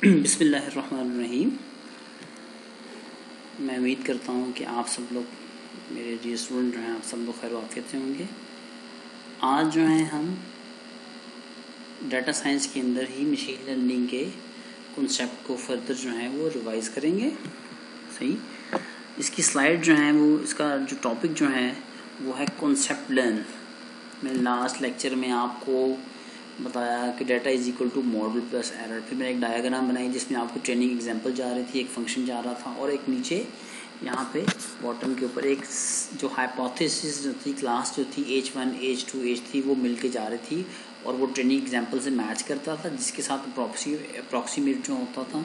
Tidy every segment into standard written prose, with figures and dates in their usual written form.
بسم اللہ الرحمن الرحیم۔ میں امید کرتا ہوں کہ آپ سب لوگ، میرے جی اسٹوڈنٹ جو ہیں، آپ سب لوگ خیر و عافیت سے ہوں گے۔ آج جو ہیں ہم ڈیٹا سائنس کے اندر ہی مشین لرننگ کے کنسیپٹ کو فردر جو ہیں وہ ریوائز کریں گے۔ صحیح، اس کی سلائیڈ جو ہیں وہ، اس کا جو ٹاپک جو ہے وہ ہے کنسیپٹ لرن۔ میں لاسٹ لیکچر میں آپ کو بتایا کہ data is equal to model plus error. پھر میں نے ایک ڈائیگرام بنائی جس میں آپ کو ٹریننگ ایگزامپل جا رہی تھی، ایک فنکشن جا رہا تھا، اور ایک نیچے یہاں پہ باٹم کے اوپر ایک جو ہائپوتھیسس جو تھی، کلاس جو تھی H1 H2 H3 وہ مل کے جا رہی تھی، اور وہ ٹریننگ ایگزامپل سے میچ کرتا تھا، جس کے ساتھ اپروکسیمیٹ جو ہوتا تھا،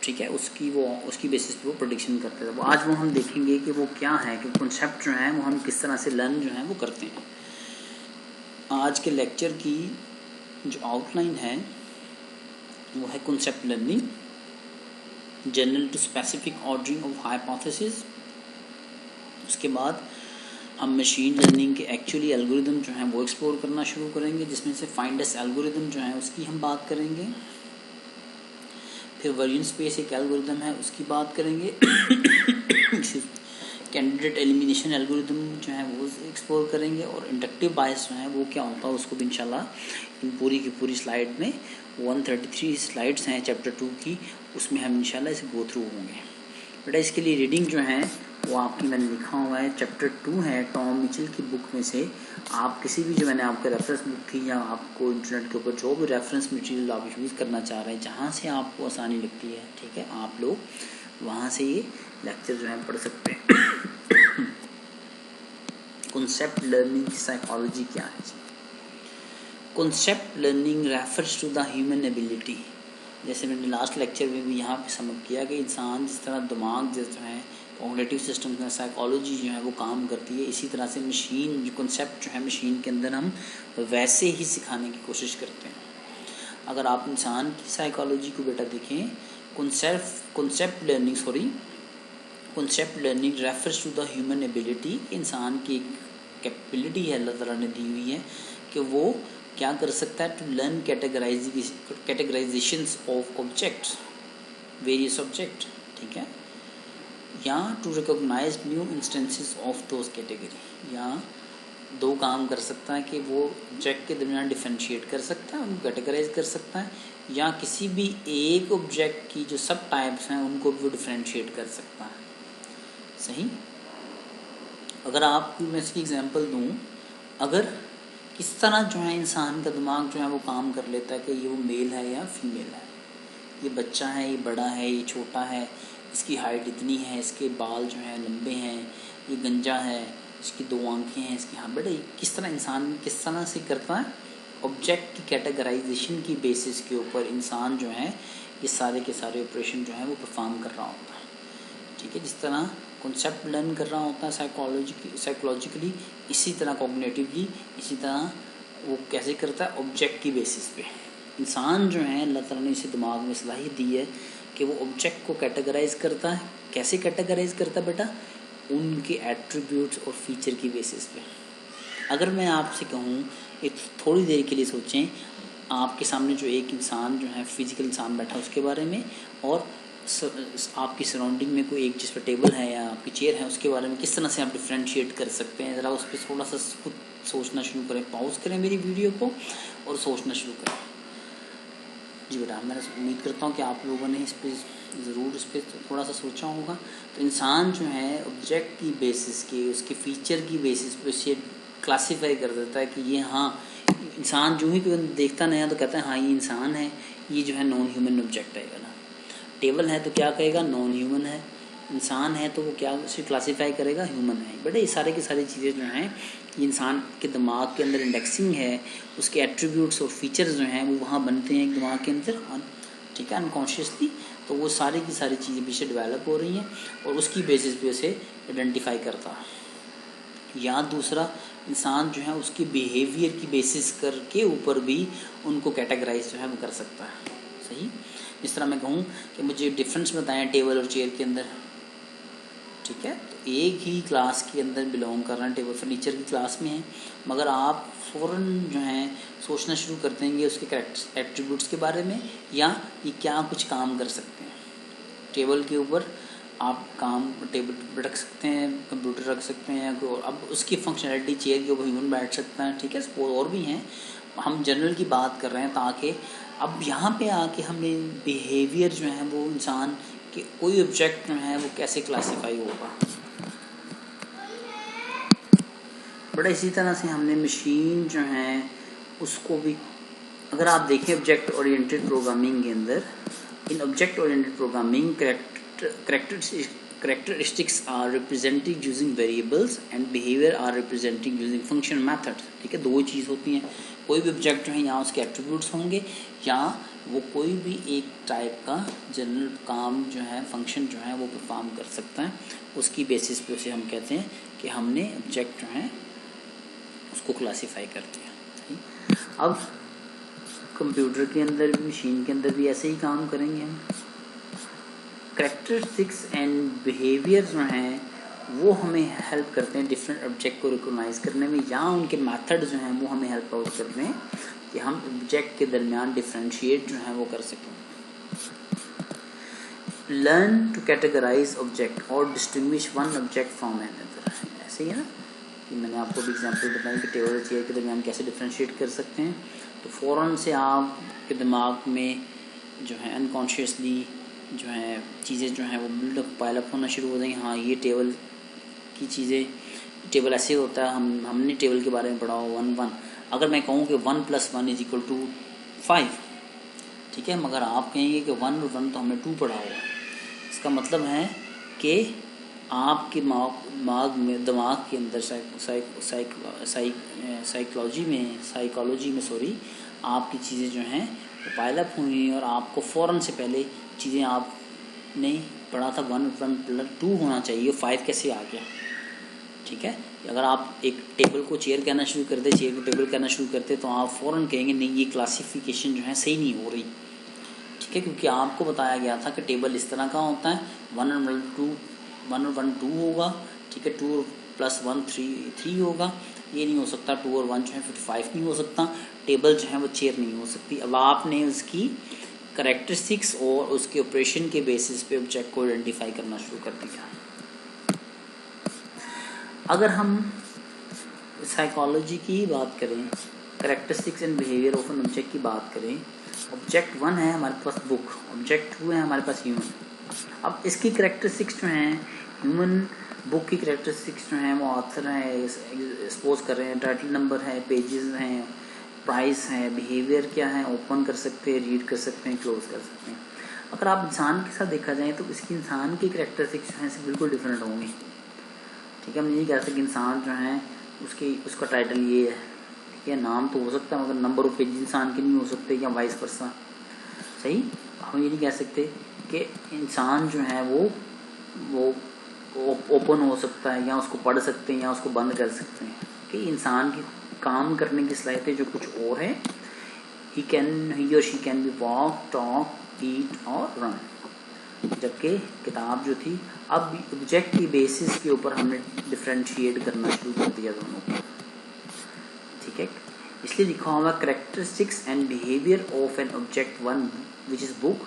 ٹھیک ہے، اس کی بیسس پہ وہ پریڈکشن کرتا تھا۔ آج وہ ہم دیکھیں گے کہ وہ کیا ہے، کہ کنسیپٹ جو ہیں وہ ہم کس طرح سے لرن جو ہیں وہ کرتے ہیں۔ آج کے لیکچر کی جو آؤٹ لائن ہے وہ ہے concept learning, general to specific ordering of hypotheses. اس کے بعد ہم مشین لرننگ کے ایکچولی الگوریدم جو ہیں وہ ایکسپلور کرنا شروع کریں گے، جس میں سے فائنڈس الگوریدم جو ہیں اس کی ہم بات کریں گے۔ پھر ورژن اسپیس ایک الگوریدم ہے، اس کی بات کریں گے۔ کینڈیڈیٹ ایلیمینیشن الگوریدم جو ہے وہ ایکسپلور کریں گے، اور انڈکٹیو بائس جو ہے وہ کیا ہوتا ہے اس کو بھی انشاءاللہ ان پوری کی پوری سلائیڈ میں 133 سلائیڈس ہیں چیپٹر 2 کی، اس میں ہم انشاءاللہ اسے گو تھرو ہوں گے۔ بیٹا اس کے لیے ریڈنگ جو ہے وہ آپ کی میں نے لکھا ہوا ہے، چیپٹر 2 ہے ٹام میچل کی بک میں سے۔ آپ کسی بھی جو میں نے آپ کو ریفرنس بک تھی، یا آپ کو انٹرنیٹ کے اوپر جو بھی ریفرنس مٹیریل آپ یوز کرنا چاہ رہے ہیں، جہاں سے آپ کو آسانی لگتی ہے، ٹھیک ہے، آپ لوگ وہاں سے یہ لیکچر جو ہے پڑھ سکتے ہیں۔ کنسیپٹ لرننگ کی سائیکالوجی کیا ہے؟ Concept learning refers to the human ability. جیسے میں نے لاسٹ لیکچر میں بھی یہاں پہ سمجھ کیا کہ انسان جس طرح دماغ جو ہے کوگنیٹیو سسٹم میں سائیکالوجی جو ہے وہ کام کرتی ہے، اسی طرح سے مشین جو کنسیپٹ جو ہے مشین کے اندر ہم ویسے ہی سکھانے کی کوشش کرتے ہیں۔ اگر آپ انسان کی سائیکالوجی کو بیٹا دیکھیں، concept learning refers to the human ability, انسان کی ایک کیپیبلٹی ہے اللہ تعالیٰ نے دی ہوئی ہے کہ وہ کیا کر سکتا ہے، to learn categorizations of objects, various object, ٹھیک ہے، یا to recognise new instances of those category, یا دو کام کر سکتا ہے کہ وہ آبجیکٹ کے درمیان ڈیفرینشیٹ کر سکتا ہے، ان کو کیٹیگرائز کر سکتا ہے، یا کسی بھی ایک آبجیکٹ کی جو سب ٹائپس ہیں ان کو بھی وہ ڈیفرینشیٹ کر سکتا ہے۔ صحیح، اگر آپ کو میں اس کی ایگزامپل دوں، اگر کس طرح جو ہے انسان کا دماغ جو ہے وہ کام کر لیتا ہے کہ یہ وہ میل ہے یا فیمیل ہے، یہ بچہ ہے، یہ بڑا ہے، یہ چھوٹا ہے، اس کی ہائٹ اتنی ہے، اس کے بال جو ہیں لمبے ہیں، یہ گنجا ہے، اس کی 2 آنکھیں ہیں، اس کی بیٹا کس طرح انسان کس طرح سے کرتا ہے، آبجیکٹ کی کیٹیگرائزیشن کی بیسس کے اوپر انسان جو ہے یہ سارے کے سارے آپریشن جو ہیں وہ پرفارم کر رہا ہوتا ہے، ٹھیک ہے۔ جس طرح کنسیپٹ لرن کر رہا ہوتا ہے سائیکولوجیکلی، اسی طرح کوگنیٹیولی، اسی طرح وہ کیسے کرتا ہے، آبجیکٹ کی بیسس پہ۔ انسان جو ہے اللہ تعالیٰ نے اسے دماغ میں صلاحیت دی ہے کہ وہ آبجیکٹ کو کیٹیگرائز کرتا ہے۔ کیسے کیٹیگرائز کرتا ہے بیٹا؟ ان کے ایٹریبیوٹس اور فیچر کی بیسس پہ۔ اگر میں آپ سے کہوں، ایک تھوڑی دیر کے لیے سوچیں، آپ کے سامنے جو ایک انسان جو ہے فزیکل انسان بیٹھا اس کے بارے میں، اور آپ کی سراؤنڈنگ میں کوئی ایک جس پہ ٹیبل ہے یا آپ کی چیئر ہے اس کے بارے میں کس طرح سے آپ ڈفرینشیٹ کر سکتے ہیں، ذرا اس پہ تھوڑا سا خود سوچنا شروع کریں، پاؤز کریں میری ویڈیو کو اور سوچنا شروع کریں۔ جی بیٹا، میں امید کرتا ہوں کہ آپ لوگوں نے اس پہ ضرور اس پہ تھوڑا سا سوچا ہوگا۔ تو انسان جو ہے آبجیکٹ کی بیسس کے، اس کے فیچر کی بیسس پہ اسے کلاسیفائی کر دیتا ہے کہ یہ ہاں انسان جو ہی کوئی دیکھتا نیا تو کہتا ہے ہاں یہ انسان ہے، یہ جو ہے نان ہیومن آبجیکٹ ہے نا۔ ٹیبل ہے تو کیا کہے گا، نان ہیومن ہے۔ انسان ہے تو وہ کیا اسے کلاسیفائی کرے گا، ہیومن ہے۔ بیٹا یہ سارے کی ساری چیزیں جو ہیں یہ انسان کے دماغ کے اندر انڈیکسنگ ہے، اس کے ایٹریبیوٹس اور فیچرز جو ہیں وہ وہاں بنتے ہیں ایک دماغ کے اندر، ٹھیک ہے، انکانشیسلی۔ تو وہ ساری کی ساری چیزیں پیچھے ڈیولپ ہو رہی ہیں اور اس کی بیسس پہ اسے آئیڈینٹیفائی کرتا ہے۔ یا دوسرا، انسان جو ہے اس کی بیہیویئر کی بیسس کر کے اوپر بھی ان کو کیٹیگرائز جو ہے وہ کر سکتا ہے۔ صحیح، جس طرح میں کہوں کہ مجھے ڈفرینس بتائیں ٹیبل اور چیئر کے اندر، ٹھیک ہے. تو ایک ہی کلاس کے اندر بلونگ کر رہے ہیں, ٹیبل فرنیچر کی کلاس میں ہیں, مگر آپ فوراً جو ہیں سوچنا شروع کر دیں گے اس کے ایٹریبیوٹس کے بارے میں, یا یہ کیا کچھ کام کر سکتے ہیں. ٹیبل کے اوپر آپ کام ٹیبل رکھ سکتے ہیں, کمپیوٹر رکھ سکتے ہیں, اب اس کی فنکشنالٹی چیئر کے اوپر ہیومن بیٹھ سکتا ہے. ٹھیک ہے, سپوز اور بھی ہیں, ہم جنرل کی بات کر رہے ہیں, تاکہ اب یہاں پہ آ کے ہمیں بیہیویئر جو ہے وہ انسان کہ کوئی آبجیکٹ جو ہے وہ کیسے کلاسیفائی ہوگا. بڑا اسی طرح سے ہم نے مشین جو ہیں اس کو بھی, اگر آپ دیکھیں آبجیکٹ اورینٹیڈ پروگرامنگ کے اندر, ان object oriented programming characteristics are represented using variables and behavior are represented using function methods. ٹھیک ہے, دو چیز ہوتی ہیں. کوئی بھی آبجیکٹ جو ہے یہاں اس کے ایٹریبیوٹس ہوں گے, یا وہ کوئی بھی ایک ٹائپ کا جنرل کام جو ہے فنکشن جو ہے وہ پرفارم کر سکتا ہے. اس کی بیسس پہ اسے ہم کہتے ہیں کہ ہم نے آبجیکٹ جو ہے اس کو کلاسیفائی کر دیا. اب کمپیوٹر کے اندر بھی, مشین کے اندر بھی ایسے ہی کام کریں گے ہم. کریکٹرسٹکس اینڈ بیہیویئر جو ہیں وہ ہمیں ہیلپ کرتے ہیں ڈفرینٹ آبجیکٹ کو ریکگنائز کرنے میں, یا ان کے میتھڈ جو ہیں وہ ہمیں ہیلپ آؤٹ کرتے ہیں کہ ہم آبجیکٹ کے درمیان ڈفرینشیٹ جو ہیں وہ کر سکیں. لرن ٹو کیٹیگرائز آبجیکٹ اور distinguish one object from another. ایسے ہی ہے نا کہ میں نے آپ کو بھی ایگزامپل بتائی کہ ٹیبل اور چیئر کے درمیان کیسے ڈفرینشیٹ کر سکتے ہیں. تو فوراً سے آپ کے دماغ میں جو ہے انکانشیسلی جو ہے چیزیں جو ہیں وہ بلڈ اپ پائل اپ ہونا شروع ہو جائیں. ہاں یہ ٹیبل کی چیزیں, ٹیبل ایسے ہوتا ہے, ہم نے ٹیبل کے بارے میں پڑھا ہو 1 1. اگر میں کہوں کہ 1 + 1 = 5, ٹھیک ہے, مگر آپ کہیں گے کہ 1 اور 1 تو ہم نے 2 پڑھا ہوا. اس کا مطلب ہے کہ آپ کے دماغ کے اندر سائیکالوجی میں آپ کی چیزیں جو ہیں وہ پائل اپ ہوئی ہیں, اور آپ کو فوراً سے پہلے چیزیں آپ نے پڑھا تھا 1 اور 1 + 2 ہونا چاہیے, 5 کیسے آ گیا. ٹھیک ہے, اگر آپ ایک ٹیبل کو چیئر کہنا شروع کرتے, چیئر کو ٹیبل کہنا شروع کرتے, تو آپ فوراً کہیں گے نہیں یہ کلاسیفیکیشن جو ہے صحیح نہیں ہو رہی. ٹھیک ہے, کیونکہ آپ کو بتایا گیا تھا کہ ٹیبل اس طرح کا ہوتا ہے, 1 اور 1 2 ہوگا. ٹھیک ہے, 2 + 1 3 ہوگا. یہ نہیں ہو سکتا, 2 اور 1 جو ہے 55 نہیں ہو سکتا. ٹیبل جو ہے وہ چیئر نہیں ہو سکتی. اب آپ نے اس کی کریکٹرسٹکس اور اس کے آپریشن کے بیسس پہ آبجیکٹ کو آئیڈینٹیفائی کرنا شروع کر دیا. اگر ہم سائیکالوجی کی بات کریں, characteristics and behaviour of an object کی بات کریں, آبجیکٹ 1 ہے ہمارے پاس بک, آبجیکٹ 2 ہے ہمارے پاس ہیومن. اب اس کی کریکٹرسٹکس جو ہیں, ہیومن بک کی کریکٹرسٹکس جو ہیں وہ آتھر ہیں, سپوز کر رہے ہیں, ٹائٹل نمبر ہے, پیجز ہیں, پرائس ہے. بیہیویئر کیا ہے, اوپن کر سکتے ہیں, ریڈ کر سکتے ہیں, کلوز کر سکتے ہیں. اگر آپ انسان کے ساتھ دیکھا جائے تو اس کی انسان کی کریکٹرسٹکس جو ہیں بالکل ڈفرینٹ ہوں گی. ٹھیک ہے, ہم نہیں کہہ سکتے انسان جو ہیں اس کا ٹائٹل یہ ہے. ٹھیک ہے, نام تو ہو سکتا ہے مگر نمبر آف پیجز انسان کے نہیں ہو سکتے, یا وائس ورسا. صحیح, ہم یہ نہیں کہہ سکتے کہ انسان جو ہے وہ اوپن ہو سکتا ہے, یا اس کو پڑھ سکتے ہیں, یا اس کو بند کر سکتے ہیں. کہ انسان کی کام کرنے کی صلاحیتیں جو کچھ اور ہیں, he or she can be walk, talk, eat اور run. جبکہ کتاب جو تھی, اب آبجیکٹ کی بیسس کے اوپر ہم نے ڈفرینشیٹ کرنا شروع کر دیا دونوں کو. ٹھیک ہے, اس لیے لکھا ہوا characteristics and behaviour of an object 1 which is book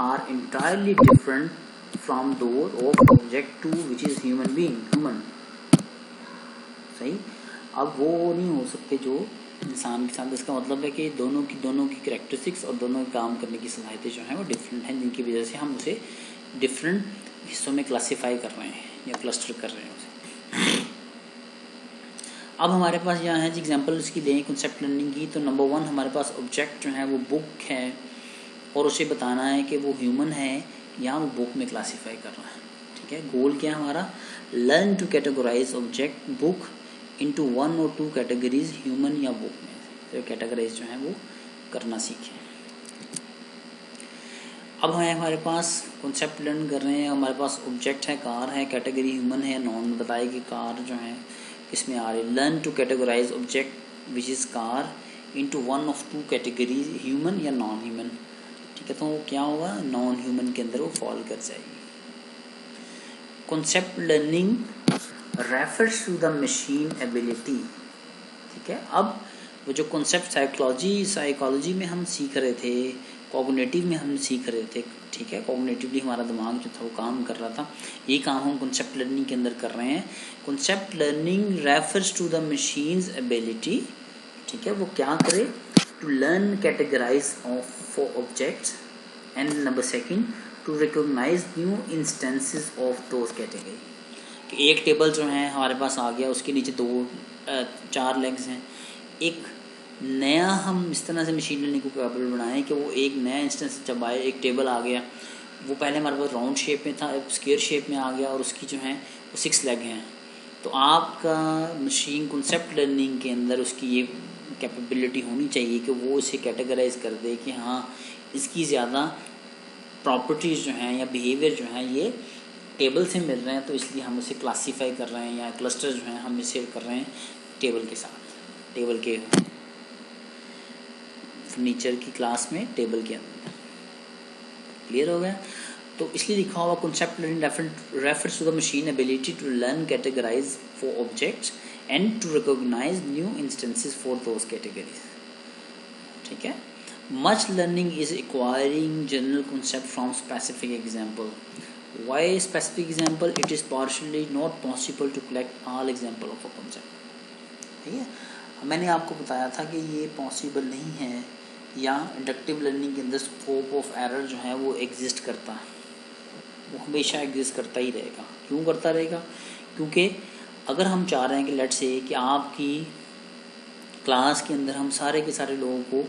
are entirely different from those of object 2 which is human. صحیح, اب وہ نہیں ہو سکتے جو انسان کے ساتھ. اس کا مطلب ہے کہ دونوں کی کریکٹرسٹکس اور دونوں کے کام کرنے کی صلاحیتیں جو ہیں وہ ڈفرینٹ ہیں, جن کی وجہ سے ہم اسے ڈفرینٹ حصوں میں کلاسیفائی کر رہے ہیں یا کلسٹر کر رہے ہیں اسے. اب ہمارے پاس یہاں ہے جی ایگزامپل اس کی دیں کنسیپٹ لرننگ کی. تو نمبر 1 ہمارے پاس آبجیکٹ جو ہے وہ بک ہے, اور اسے بتانا ہے کہ وہ ہیومن ہے یا وہ بک میں کلاسیفائی کر رہا ہے. ٹھیک ہے, گول کیا ہے ہمارا, learn to categorise object book into 1 اور 2 کیٹیگریز, ہیومن یا بک میں. تو کیٹیگرائز جو ہیں وہ کرنا سیکھیں. اب ہے ہمارے پاس کنسیپٹ لرن کر رہے ہیں, ہمارے پاس آبجیکٹ ہے, کار ہے, کیٹیگری ہیومن ہے, نون بتائے کہ کار جو ہے اس میں آ رہی. Learn to categorise object which is car into 1 of 2 categories, human یا نان ہیومن. ٹھیک ہے, تو کیا ہوگا, نان ہیومن کے اندر وہ فال کر جائے گی. concept learning refers to the machine ability. ٹھیک ہے. اب وہ جو کنسیپٹ سائیکالوجی میں ہم سیکھ رہے تھے, کوگنیٹیو میں ہم سیکھ رہے تھے, ٹھیک ہے, کوگنیٹیولی ہمارا دماغ جو تھا وہ کام کر رہا تھا, یہ کام ہم کنسیپٹ لرننگ کے اندر کر رہے ہیں. Concept learning refers to the machines ability, ٹھیک ہے, وہ کیا کرے, to learn categorise of objects, and number second to recognise new instances of those category. کہ ایک ٹیبل جو ہے ہمارے پاس آ گیا, اس کے نیچے 4 لیگز ہیں, ایک نیا ہم اس طرح سے مشین لرننگ کو کیپیبل بنائیں کہ وہ ایک نیا انسٹنس جب آئے, ایک ٹیبل آ گیا, وہ پہلے ہمارے پاس راؤنڈ شیپ میں تھا, اسکوئر شیپ میں آ گیا, اور اس کی جو ہیں وہ 6 لیگ ہیں. تو آپ کا مشین کنسیپٹ لرننگ کے اندر اس کی یہ کیپیبلٹی ہونی چاہیے کہ وہ اسے کیٹیگرائز کر دے کہ ہاں اس کی زیادہ پراپرٹیز جو ہیں یا بیہیویئر جو ہیں یہ ٹیبل سے مل رہے ہیں, تو اس لیے ہم اسے کلاسیفائی کر رہے ہیں, یا کلسٹر جو ہیں ہم اسے کر رہے ہیں ٹیبل کے ساتھ, ٹیبل کے فرنیچر کی کلاس میں ٹیبل کے اندر. کلیئر ہو گیا؟ تو اس لیے لکھا ہوا concept learning refers to the machine ability to learn categorize for objects and to recognise new instances for those categories. ٹھیک ہے. Much learning is acquiring general concept from specific example. Why specific example? It is partially not possible to collect all example of a concept. ٹھیک ہے. میں نے آپ کو بتایا تھا کہ یہ پاسبل نہیں ہے, یا انڈکٹیو لرننگ کے اندر اسکوپ آف ایرر جو ہے وہ ایگزسٹ کرتا ہے, وہ ہمیشہ ایگزسٹ کرتا ہی رہے گا. کیوں کرتا رہے گا؟ کیونکہ اگر ہم چاہ رہے ہیں کہ لیٹ سے کہ آپ کی کلاس کے اندر ہم سارے کے سارے لوگوں کو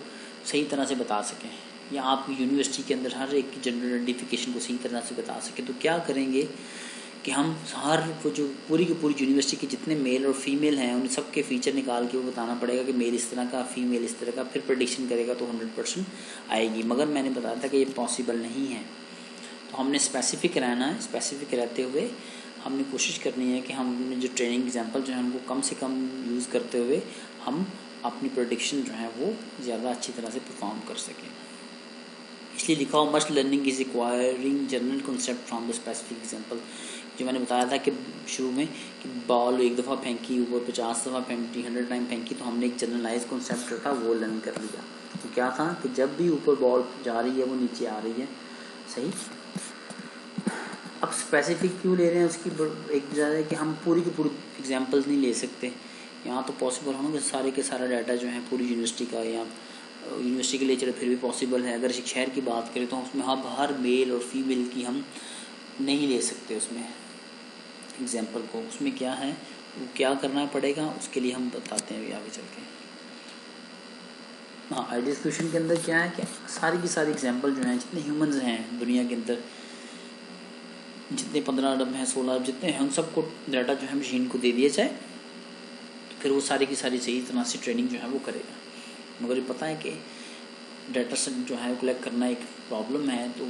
صحیح طرح سے بتا سکیں, یا آپ کی یونیورسٹی کے اندر ہر ایک کی جنرل آئیڈینٹیفیکیشن کو صحیح طرح سے بتا سکیں, تو کیا کریں گے کہ ہم ہر وہ جو پوری کی پوری یونیورسٹی کے جتنے میل اور فیمیل ہیں ان سب کے فیچر نکال کے وہ بتانا پڑے گا کہ میل اس طرح کا, فیمیل اس طرح کا, پھر پریڈکشن کرے گا تو 100% آئے گی. مگر میں نے بتایا تھا کہ یہ پاسبل نہیں ہے. تو ہم نے اسپیسیفک رہنا ہے, اسپیسیفک رہتے ہوئے ہم نے کوشش کرنی ہے کہ ہم نے جو ٹریننگ ایگزامپل جو ہیں ان کو کم سے کم یوز کرتے ہوئے ہم اپنی پریڈکشن جو ہے وہ زیادہ اچھی طرح سے پرفارم کر سکیں. اس لیے لکھا ہو much learning is acquiring general concept from the specific example. جو میں نے بتایا تھا کہ شروع میں کہ بال ایک دفعہ پھینکی, اوپر 50 دفعہ پھینکی, 100 ٹائم پھینکی, تو ہم نے ایک جنرلائز کنسیپٹ جو تھا وہ لرن کر لیا. تو کیا تھا کہ جب بھی اوپر بال جا رہی ہے وہ نیچے آ رہی ہے. صحیح. اب اسپیسیفک کیوں لے رہے ہیں, اس کی ایک وجہ ہے کہ ہم پوری کی پوری ایگزامپلز نہیں لے سکتے. یہاں تو پاسبل ہونا کہ سارے کے سارا ڈیٹا جو ہے پوری یونیورسٹی کا, یا یونیورسٹی کے لیے چلے پھر بھی پاسبل ہے. اگر ایک شہر کی بات کریں تو اس میں ہر میل اور فیمیل کی ہم نہیں لے سکتے اس میں ایگزامپل کو. اس میں کیا ہے, وہ کیا کرنا پڑے گا, اس کے لیے ہم بتاتے ہیں ابھی آگے چل کے. ہاں, آئیڈیل سولوشن کے اندر کیا ہے کہ ساری کی ساری ایگزامپل جو ہیں جتنے ہیومنز ہیں دنیا کے اندر, جتنے 15 ارب ہیں, 16 ارب جتنے ہیں, ان سب کو ڈیٹا جو ہے مشین کو دے دیا جائے, پھر وہ ساری کی ساری صحیح طرح سے ٹریننگ جو ہے وہ کرے گا. مگر یہ پتہ ہے کہ ڈیٹا سے جو ہے کلیکٹ کرنا ایک پرابلم ہے, تو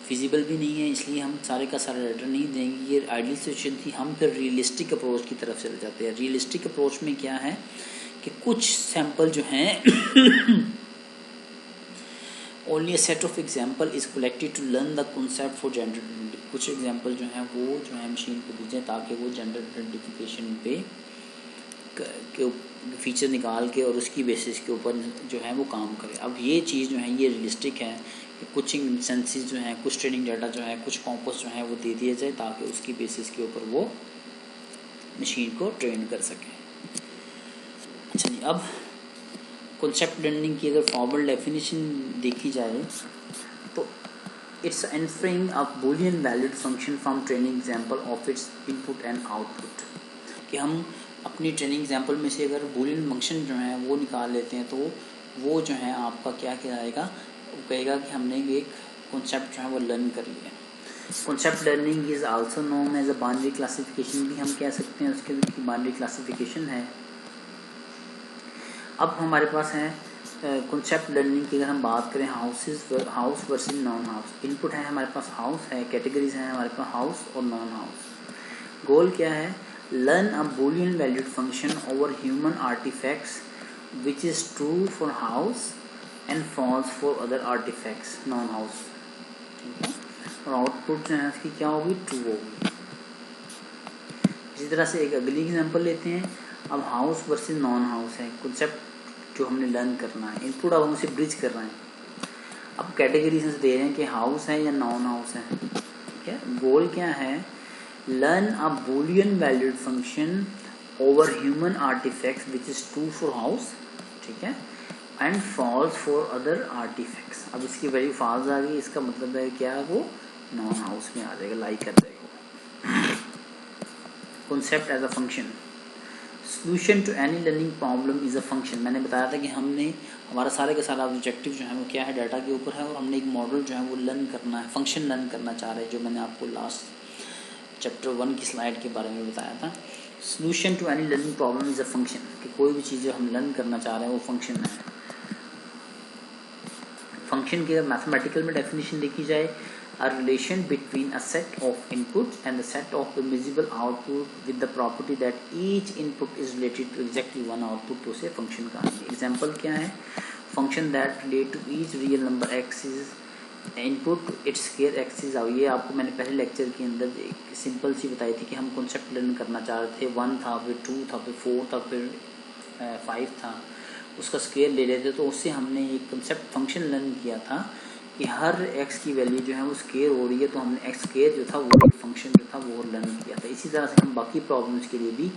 فیزیبل بھی نہیں ہے, اس لیے ہم سارے کا سارا ڈیٹا نہیں دیں گے. یہ آئیڈیل سچویشن تھی. ہم پھر ریئلسٹک اپروچ کی طرف چلے جاتے ہیں. ریئلسٹک اپروچ میں کیا ہے کہ کچھ سیمپل جو ہیں only a set of example is collected to learn the concept for gender identity. کچھ ایگزامپل جو ہیں وہ جو ہے مشین کو دیجیں تاکہ وہ جینڈر آئیڈینٹیفیکیشن پہ فیچر نکال کے اور اس کی بیسس کے اوپر جو ہے وہ کام کرے. اب یہ چیز جو ہے یہ ریئلسٹک ہے کہ کچھ انسٹنسز جو ہیں, کچھ ٹریننگ ڈیٹا جو ہے, کچھ کامپس جو ہیں وہ دے دیا جائے تاکہ اس کی بیسس کے اوپر وہ مشین کو ٹرین کر سکیں. اچھا جی, اب کنسیپٹ لرننگ کی اگر فارمل ڈیفینیشن دیکھی جائے تو it's inferring a Boolean valued function from training example of its input and output. کہ ہم اپنی ٹریننگ ایگزامپل میں سے اگر بولین فنکشن جو ہیں وہ نکال لیتے ہیں تو وہ جو ہے آپ کا کیا کہائے گا, وہ کہے گا کہ ہم نے ایک کنسیپٹ جو ہے وہ لرن کر لیا. Concept learning is also known as a binary classification بھی ہم کہہ سکتے ہیں, اس کے بائنری کلاسیفیکیشن ہے. اب ہمارے پاس ہے کنسیپٹ لرننگ کی اگر ہم بات کریں ہاؤس ورسز نان ہاؤس. ان پٹ ہے ہمارے پاس ہاؤس ہے, کیٹیگریز ہیں ہمارے پاس ہاؤس اور نان ہاؤس. گول کیا ہے, learn a boolean valued function over human artifacts which is true for house and false for other artifacts non house. ٹھیک ہے, اور آؤٹ پٹ جو ہے اس کی کیا ہوگی, ٹرو ہوگی. اسی طرح سے ایک اگلی ایگزامپل لیتے ہیں. اب ہاؤس ورسز نان ہاؤس ہے کنسیپٹ جو ہم نے لرن کرنا ہے. ان پٹ اب ہم اسے برج کر رہے ہیں. اب کیٹیگریز دے رہے ہیں کہ ہاؤس ہے یا نان ہاؤس ہے. ٹھیک ہے. گول کیا ہے؟ Learn a boolean valued function over human artifacts which is true for house. ٹھیک ہے. And false for other artifacts. اب اس کی ویلیو فالس آ گئی. اس کا مطلب ہے کیا؟ وہ نان ہاؤس میں آ جائے گا, لائک کر جائے گا. Concept as a function. Solution to any learning problem is a function. میں نے بتایا تھا کہ ہم نے ہمارا سارے کا سارا آبجیکٹیو جو ہے وہ کیا ہے؟ ڈیٹا کے اوپر ہے, اور ہم نے ایک ماڈل جو ہے وہ لرن کرنا ہے, فنکشن لرن کرنا چاہ رہے ہیں, جو میں نے آپ کو لاسٹ چیپٹر 1 کی سلائڈ کے بارے میں بتایا تھا. Solution to any learning problem is a function, کہ کوئی بھی چیز جو ہم لرن کرنا چاہ رہے ہیں وہ فنکشن ہے. فنکشن کی اگر میتھمیٹیکل میں ڈیفینیشن دیکھی جائے, a relation between a set of input and the set of permissible output with the property that each input is related to exactly one output, تو اسے فنکشن کہا گیا. ایگزامپل کیا ہے؟ Function that relate to each real number x as input its square x as. یہ آپ کو میں نے پہلے لیکچر کے اندر ایک سمپل سی بتائی تھی کہ ہم کنسیپٹ لرن کرنا چاہ رہے تھے. 1 تھا, پھر 2 تھا, پھر 4 تھا, پھر 5 تھا, اس کا اسکیئر لے رہے تھے. تو اس سے ہم نے ایک کنسیپٹ فنکشن لرن کیا تھا کہ ہر ایکس کی ویلیو جو ہے وہ اسکیئر ہو رہی ہے, تو ہم نے ایکس اسکیئر جو تھا وہ ایک فنکشن جو تھا وہ لرن کیا تھا. اسی طرح سے ہم باقی پرابلمس کے لیے بھی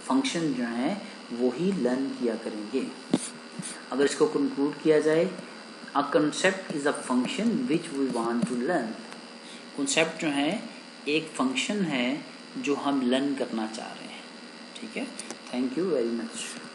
فنکشن جو ہیں وہی لرن کیا کریں گے. اگر اس کو کنکلوڈ کیا جائے, a concept is a function which we want to learn. Concept جو ہے ایک فنکشن ہے جو ہم لرن کرنا چاہ رہے ہیں. ٹھیک ہے. Thank you very much.